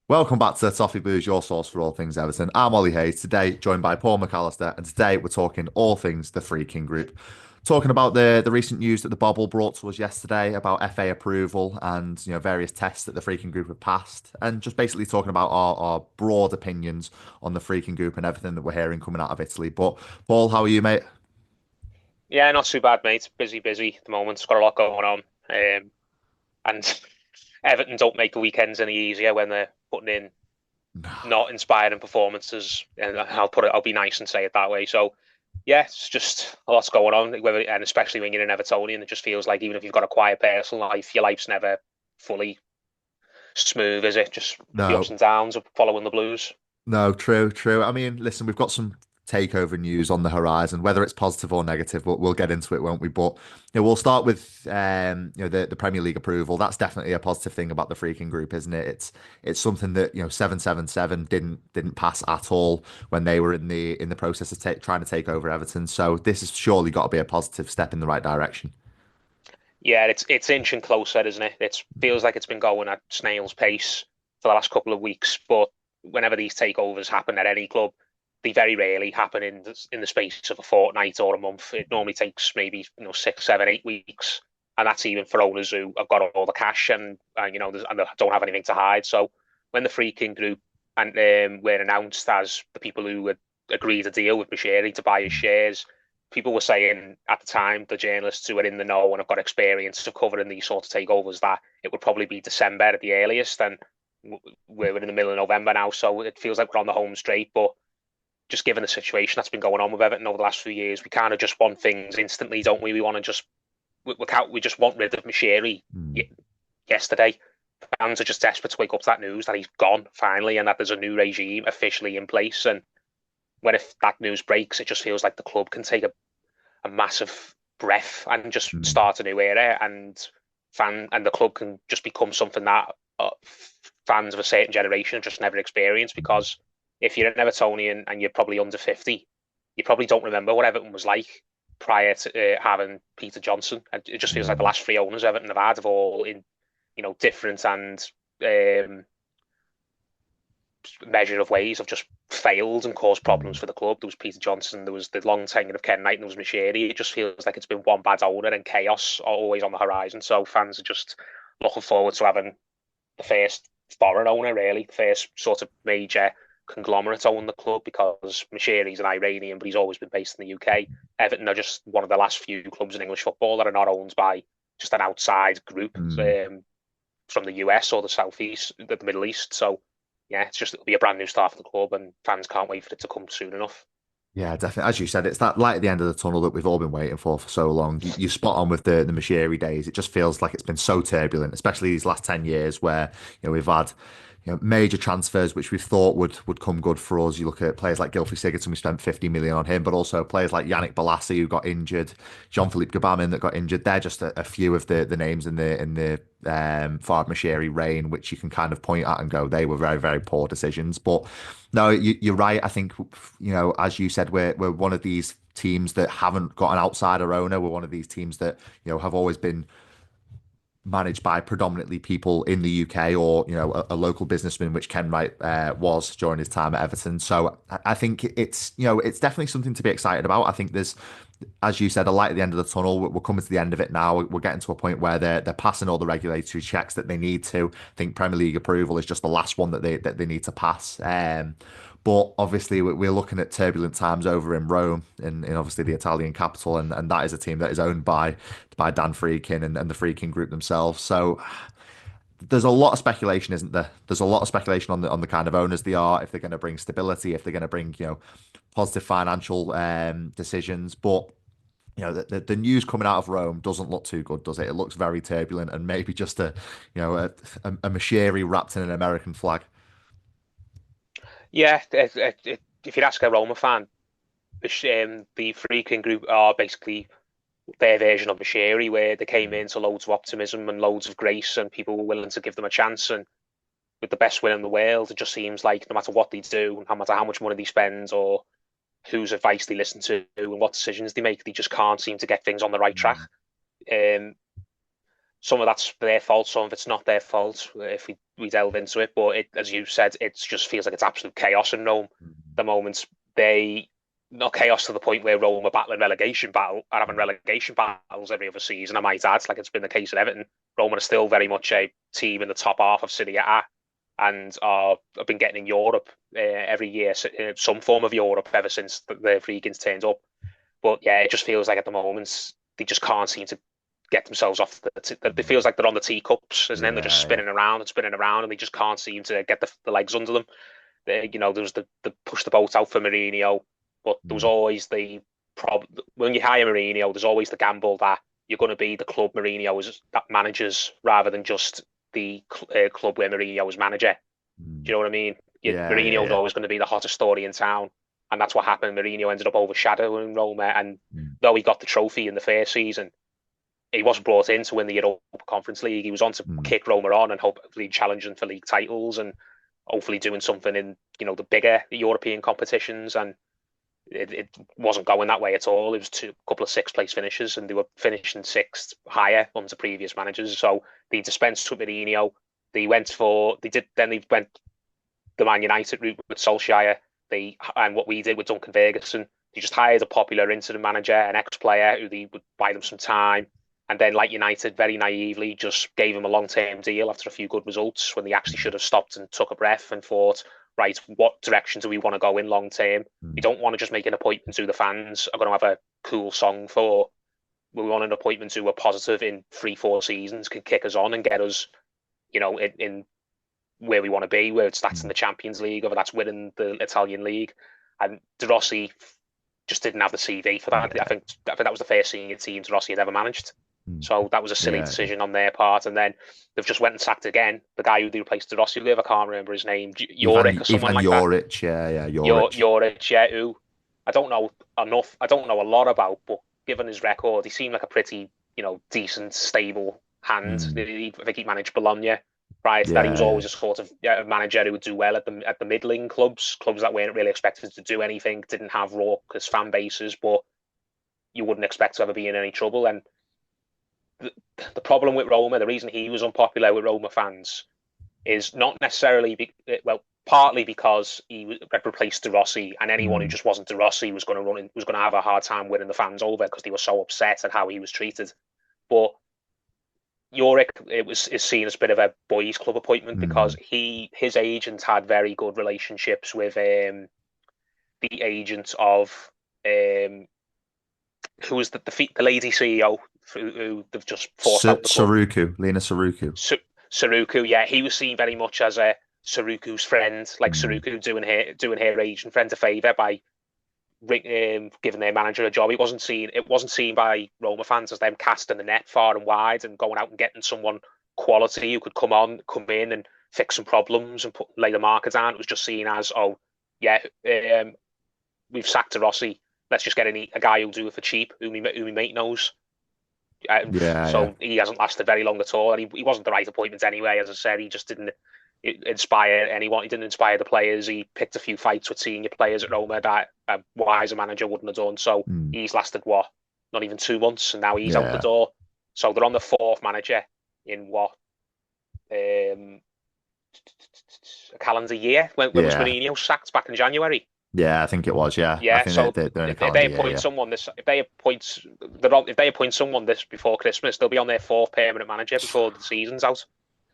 Welcome back to Toffee Blues, your source for all things Everton. I'm Ollie Hayes, today joined by Paul McAllister, and today we're talking all things the Friedkin Group. Talking about the recent news that the Bobble brought to us yesterday about FA approval and various tests that the Friedkin Group have passed, and just basically talking about our broad opinions on the Friedkin Group and everything that we're hearing coming out of Italy. But Paul, how are you, mate? Yeah, not too bad, mate. Busy at the moment. Got a lot going on. And Everton don't make the weekends any easier when they're putting in not inspiring performances. And I'll be nice and say it that way. So, yeah, it's just a lot's going on. And especially when you're an Evertonian, it just feels like even if you've got a quiet personal life, your life's never fully smooth, is it? Just the ups No. and downs of following the Blues. No, true, true. I mean, listen, we've got some takeover news on the horizon, whether it's positive or negative, we'll get into it, won't we? But we'll start with the Premier League approval. That's definitely a positive thing about the Freaking Group, isn't it? It's something that 777 didn't pass at all when they were in the process of trying to take over Everton. So this has surely got to be a positive step in the right direction. Yeah, it's inching closer, isn't it? It feels like it's been going at snail's pace for the last couple of weeks. But whenever these takeovers happen at any club, they very rarely happen in the space of a fortnight or a month. It normally takes maybe 6, 7, 8 weeks, and that's even for owners who have got all the cash and they don't have anything to hide. So when the Freaking Group and were announced as the people who had agreed a deal with Bashiri to buy his shares, people were saying at the time, the journalists who are in the know and have got experience of covering these sort of takeovers, that it would probably be December at the earliest. And we're in the middle of November now, so it feels like we're on the home straight. But just given the situation that's been going on with Everton over the last few years, we kind of just want things instantly, don't we? We want to just we just want rid of Mashiri Hmm. yesterday. Fans are just desperate to wake up to that news that he's gone finally, and that there's a new regime officially in place. And when if that news breaks, it just feels like the club can take a massive breath and just Hmm. start a new era, and the club can just become something that fans of a certain generation have just never experienced. Because if you're an Evertonian and you're probably under 50, you probably don't remember what Everton was like prior to having Peter Johnson. And it just feels like the Yeah. last three owners Everton have had have all in different and um, measure of ways have just failed and caused problems Hmm. for the club. There was Peter Johnson, there was the long tenure of Ken Knight, and there was Mashiri. It just feels like it's been one bad owner and chaos always on the horizon. So fans are just looking forward to having the first foreign owner, really, the first sort of major conglomerate own the club, because Mashiri's an Iranian, but he's always been based in the UK. Everton are just one of the last few clubs in English football that are not owned by just an outside group Hmm. from the US or the Southeast, the Middle East. So yeah, it'll be a brand new start for the club, and fans can't wait for it to come soon enough. Yeah, definitely. As you said, it's that light at the end of the tunnel that we've all been waiting for so long. You spot on with the Mashiri days. It just feels like it's been so turbulent, especially these last 10 years where we've had major transfers which we thought would come good for us. You look at players like Gylfi Sigurdsson, we spent 50 million on him, but also players like Yannick Bolasie who got injured, Jean-Philippe Gbamin that got injured. They're just a few of the names in the Farhad Moshiri reign, which you can kind of point at and go, they were very, very poor decisions. But no, you're right. I think, as you said, we're one of these teams that haven't got an outsider owner. We're one of these teams that, have always been managed by predominantly people in the UK or a local businessman, which Ken Wright was during his time at Everton. So I think it's definitely something to be excited about. I think there's, as you said, a light at the end of the tunnel. We're coming to the end of it now. We're getting to a point where they're passing all the regulatory checks that they need to. I think Premier League approval is just the last one that they need to pass. But obviously, we're looking at turbulent times over in Rome, in obviously the Italian capital, and that is a team that is owned by Dan Friedkin and the Friedkin Group themselves. So there's a lot of speculation, isn't there? There's a lot of speculation on the kind of owners they are, if they're going to bring stability, if they're going to bring positive financial decisions. But the news coming out of Rome doesn't look too good, does it? It looks very turbulent and maybe just a Mashiri wrapped in an American flag. Yeah, if you ask a Roma fan, the Freaking Group are basically their version of Bashiri, where they came into loads of optimism and loads of grace, and people were willing to give them a chance. And with the best will in the world, it just seems like no matter what they do, no matter how much money they spend, or whose advice they listen to, and what decisions they make, they just can't seem to get things on the right track. Um, some of that's their fault, some of it's not their fault. If we we delve into it. But as you said, it just feels like it's absolute chaos in Rome. The moment they not chaos to the point where Rome are battling are having relegation battles every other season. I might add, like it's been the case at Everton. Roma are still very much a team in the top half of Serie A, and have been getting in Europe every year, some form of Europe ever since the Friedkins turned up. But yeah, it just feels like at the moment they just can't seem to get themselves off it feels like they're on the teacups, isn't it? They're just Yeah. spinning around, and they just can't seem to get the legs under them. There was the push the boat out for Mourinho, but there was Mm. always the problem when you hire Mourinho. There's always the gamble that you're going to be the club Mourinho is that managers rather than just the club where Mourinho was manager. Do Mm. you know what I mean? Yeah, yeah, Mourinho's yeah. always going to be the hottest story in town, and that's what happened. Mourinho ended up overshadowing Roma, and Mm. though he got the trophy in the first season, he wasn't brought in to win the Europa Conference League. He was on to Mm. kick Roma on and hopefully challenging for league titles and hopefully doing something in the bigger European competitions. And it wasn't going that way at all. It was a couple of sixth place finishes, and they were finishing sixth higher under previous managers. So they dispensed with Mourinho. They went for they did then they went the Man United route with Solskjaer. And what we did with Duncan Ferguson. They just hired a popular interim manager, an ex-player who they would buy them some time, and then, like United, very naively just gave him a long-term deal after a few good results when they actually should have stopped and took a breath and thought, right, what direction do we want to go in long term? We Mm. don't want to just make an appointment who the fans are going to have a cool song for. We want an appointment who are positive in 3-4 seasons, can kick us on and get us, in where we want to be, whether that's in Mm. the Champions League or that's winning the Italian league. And De Rossi just didn't have the CV for that. Yeah. I think that was the first senior team De Rossi had ever managed. Mm. So that was a silly Yeah, yeah. decision on their part. And then they've just went and sacked again the guy who they replaced De Rossi with. I can't remember his name, Yorick or someone Ivan like that. Joric, yeah, yeah, Joric. Yorick, yeah, who I don't know enough. I don't know a lot about, but given his record, he seemed like a pretty, decent, stable hand. Mm. I think he managed Bologna. Prior to that, he was Yeah, yeah. always a sort of manager who would do well at the middling clubs that weren't really expected to do anything, didn't have raucous fan bases, but you wouldn't expect to ever be in any trouble. And the, the problem with Roma, the reason he was unpopular with Roma fans, is not necessarily partly because he had replaced De Rossi, and anyone who Mm. just wasn't De Rossi was going to have a hard time winning the fans over because they were so upset at how he was treated. But Yorick, is seen as a bit of a boys' club appointment because Mm. his agent had very good relationships with the agent of who was the lady CEO who they've just forced out the club. Saruku, Lena Saruku. Saruku, yeah, he was seen very much as a Saruku's friend, like Mm. Saruku doing her agent friend a favour by giving their manager a job. It wasn't seen by Roma fans as them casting the net far and wide and going out and getting someone quality who could come in and fix some problems and lay the marker down. It was just seen as, oh yeah, we've sacked De Rossi. Let's just get a guy who'll do it for cheap, who my mate knows. Yeah, yeah. So he hasn't lasted very long at all, and he wasn't the right appointment anyway. As I said, he just didn't inspire anyone. He didn't inspire the players. He picked a few fights with senior players at Roma that a wiser manager wouldn't have done. So Mm. he's lasted not even 2 months, and now he's out the Yeah. door. So they're on the fourth manager in um, a calendar year. When was Yeah. Mourinho sacked back in January? Yeah, I think it was. Yeah, I Yeah, think so they're in a if they calendar year. appoint Yeah. someone this, if they appoint someone this before Christmas, they'll be on their fourth permanent manager before the season's out.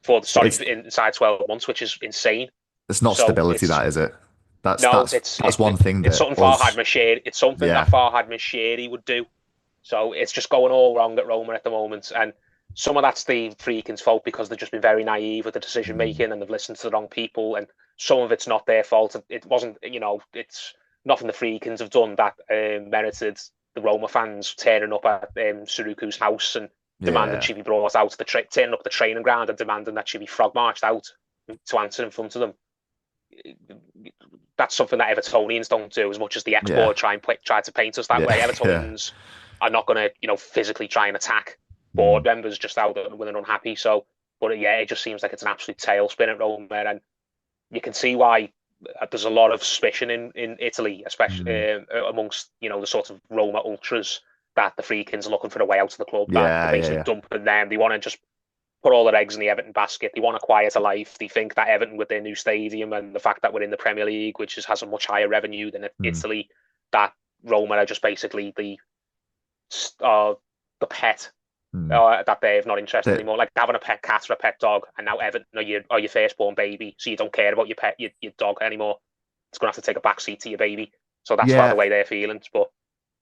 It's Inside 12 months, which is insane. it's not So stability, it's that is it? That's no, that's that's one thing it's that something us. It's something that Yeah. Farhad Mashiri would do. So it's just going all wrong at Roma at the moment, and some of that's the Freakin's fault because they've just been very naive with the decision Mm. making and they've listened to the wrong people, and some of it's not their fault. It wasn't, it's nothing the Freakins have done that merited the Roma fans turning up at Suruku's house and demanding Yeah. she be brought out to turning up at the training ground and demanding that she be frog marched out to answer in front of them. That's something that Evertonians don't do as much as the Yeah. ex-board try to paint us that way. Yeah. Yeah. Evertonians are not going to, physically try and attack Mm. board members just out when they're unhappy. So, but yeah, it just seems like it's an absolute tailspin at Roma, and you can see why there's a lot of suspicion in Italy, Mm. especially amongst the sort of Roma ultras that the Freakins are looking for a way out of the club. That they're Yeah. Yeah. basically Yeah. dumping them. They want to just put all their eggs in the Everton basket. They want a quieter life. They think that Everton, with their new stadium and the fact that we're in the Premier League, which has a much higher revenue than Mm. Italy, that Roma are just basically uh, the pet Mm. that they're not interested That, anymore. Like having a pet cat or a pet dog, and now Everton are your firstborn baby, so you don't care about your pet, your dog anymore. It's going to have to take a back seat to your baby. So that's why the yeah, way they're feeling. But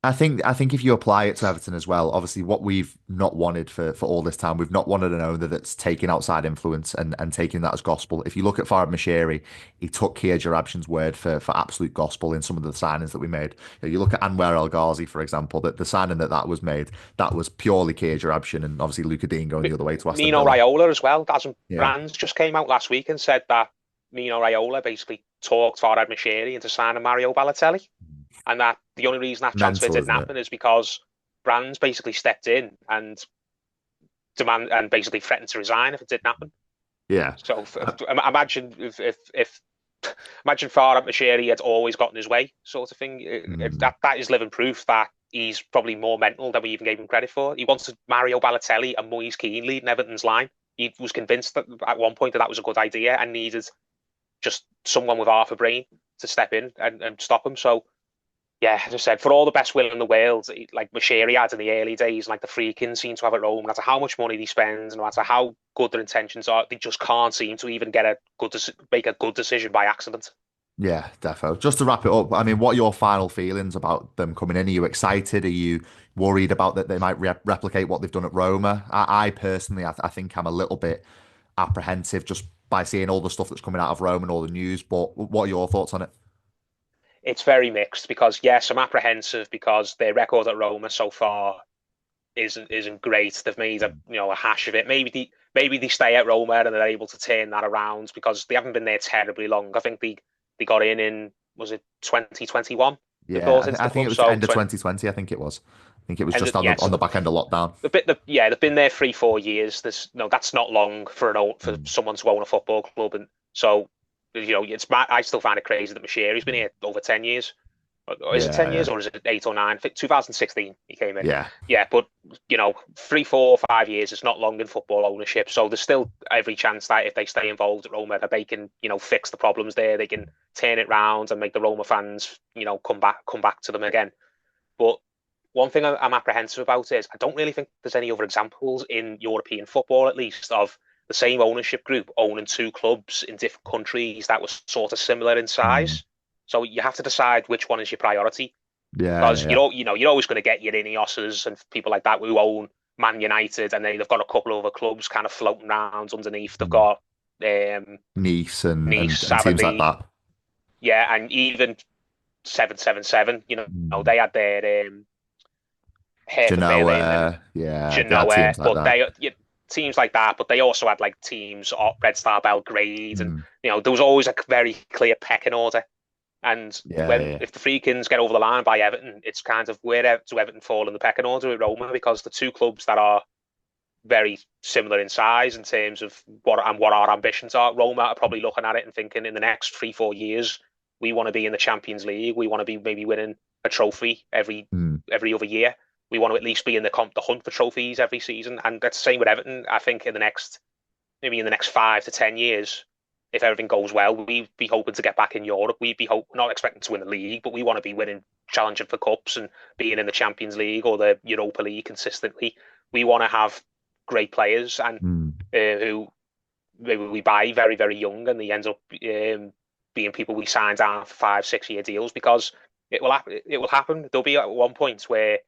I think if you apply it to Everton as well, obviously what we've not wanted for all this time, we've not wanted an owner that's taking outside influence and taking that as gospel. If you look at Farhad Moshiri, he took Kia Jarabshan's word for absolute gospel in some of the signings that we made. You look at Anwar El Ghazi, for example, that the signing that was made, that was purely Kia Jarabshan and obviously Luca Dean going the other way to Aston Mino Villa. Raiola as well. Dasm Yeah, Brands just came out last week and said that Mino Raiola basically talked Farhad Moshiri into signing Mario Balotelli, and that the only reason that transfer mental, didn't isn't it? happen is because Brands basically stepped in and basically threatened to resign if it didn't happen. Yeah. So imagine if imagine Farhad Moshiri had always gotten his way, sort of thing. Mm. That is living proof that he's probably more mental than we even gave him credit for. He wanted Mario Balotelli and Moise Kean leading Everton's line. He was convinced that at one point that was a good idea and needed just someone with half a brain to step in and stop him. So yeah, as I said, for all the best will in the world, like Moshiri had in the early days, like the Friedkin seem to have at Rome, no matter how much money they spend, no matter how good their intentions are, they just can't seem to even make a good decision by accident. Yeah, defo. Just to wrap it up, I mean, what are your final feelings about them coming in? Are you excited? Are you worried about that they might replicate what they've done at Roma? I personally, I think I'm a little bit apprehensive just by seeing all the stuff that's coming out of Rome and all the news. But what are your thoughts on it? It's very mixed because yes, I'm apprehensive because their record at Roma so far isn't great. They've made a hash of it. Maybe they stay at Roma and they're able to turn that around because they haven't been there terribly long. I think they got in was it 2021? They Yeah, brought into I the think it club. was So end of 2020. I think it was. I think it was just yeah, on so the back end of lockdown. they've been there 3 4 years. There's no That's not long for for Mm. someone to own a football club, and so I still find it crazy that Mashiri's been here over 10 years. Or is it 10 Yeah, years yeah, or is it 8 or 9? 2016 he came in. yeah. Yeah, but 3 4 5 years is not long in football ownership. So there's still every chance that if they stay involved at Roma, that they can fix the problems there. They can turn it round and make the Roma fans come back to them again. But one thing I'm apprehensive about is I don't really think there's any other examples in European football, at least, of the same ownership group owning two clubs in different countries that was sort of similar in Mm. size. So you have to decide which one is your priority Yeah, because yeah, yeah. you're always going to get your Ineoses and people like that who own Man United, and then they've got a couple of other clubs kind of floating around underneath. They've Mm. got Nice and, Nice, and teams like Savali, that. yeah, and even 777. Mm. They had their Hertha Berlin and Genoa, yeah, they had Genoa, teams like but that. teams like that. But they also had like teams, Red Star Belgrade, and Mm. there was always a very clear pecking order. And Yeah, yeah. if the Freakins get over the line by Everton, it's kind of where do Everton fall in the pecking order at Roma, because the two clubs that are very similar in size in terms of what our ambitions are. Roma are probably looking at it and thinking in the next 3 4 years we want to be in the Champions League. We want to be maybe winning a trophy Mm. every other year. We want to at least be in the hunt for trophies every season. And that's the same with Everton. I think in the next 5 to 10 years, if everything goes well, we'd be hoping to get back in Europe. We'd be not expecting to win the league, but we want to be winning, challenging for cups and being in the Champions League or the Europa League consistently. We want to have great players and Mm. who maybe we buy very, very young and they end up being people we sign down for 5 6 year deals because it will happen. There'll be at one point where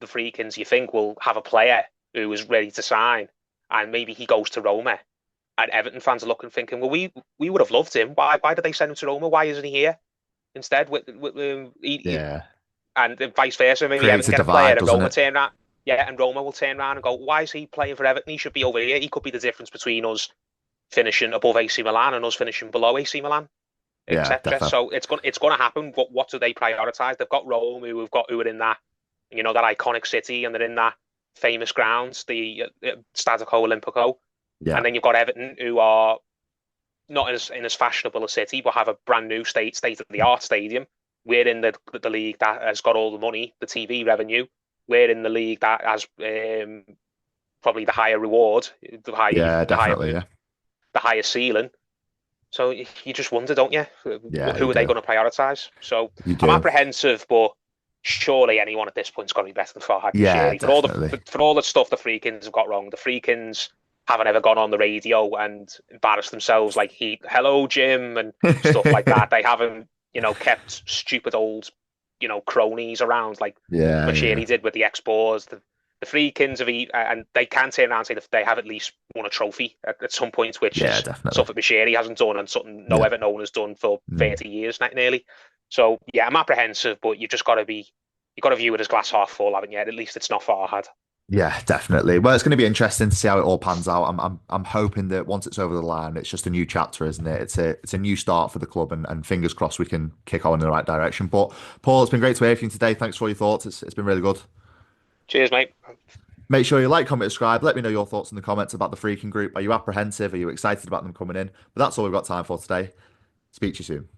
the Freakins, you think, will have a player who is ready to sign, and maybe he goes to Roma, and Everton fans are looking, thinking, well, we would have loved him. Why did they send him to Roma? Why isn't he here instead? Yeah. And vice versa. Maybe Creates Everton a get a player, divide, and doesn't Roma it? turn around. Yeah, and Roma will turn around and go, why is he playing for Everton? He should be over here. He could be the difference between us finishing above AC Milan and us finishing below AC Milan, Yeah, etc. definitely. So it's going to happen. But what do they prioritise? They've got Rome, who are in that that iconic city, and they're in that famous grounds, the Stadio Olimpico, Yeah. and then you've got Everton, who are not as fashionable a city, but have a brand new state of the art stadium. We're in the league that has got all the money, the TV revenue. We're in the league that has probably the higher reward, the higher Yeah, the higher definitely. Yeah, the higher ceiling. So you just wonder, don't you? yeah, you Who are they do. going to prioritise? So You I'm do. apprehensive, but surely anyone at this point's got to be better than Farhad Yeah, Moshiri definitely. for all the stuff the Friedkins have got wrong. The Friedkins haven't ever gone on the radio and embarrassed themselves like hello Jim and stuff like that. They haven't, kept stupid old, cronies around like Yeah, yeah, Moshiri did with the Expos. The Friedkins and they can turn around and say that they have at least won a trophy at some point, which yeah, is definitely. stuff that Moshiri hasn't done and something no Yeah. Everton owner has done for Mm. 30 years nearly. So yeah, I'm apprehensive, but you've got to view it as glass half full, haven't you? At least it's not far ahead. Yeah, definitely. Well, it's going to be interesting to see how it all pans out. I'm hoping that once it's over the line, it's just a new chapter, isn't it? It's a new start for the club, and fingers crossed we can kick on in the right direction. But Paul, it's been great to hear from you today. Thanks for all your thoughts. It's been really good. Cheers, mate. Make sure you like, comment, subscribe. Let me know your thoughts in the comments about the Friedkin Group. Are you apprehensive? Are you excited about them coming in? But that's all we've got time for today. Speak to you soon.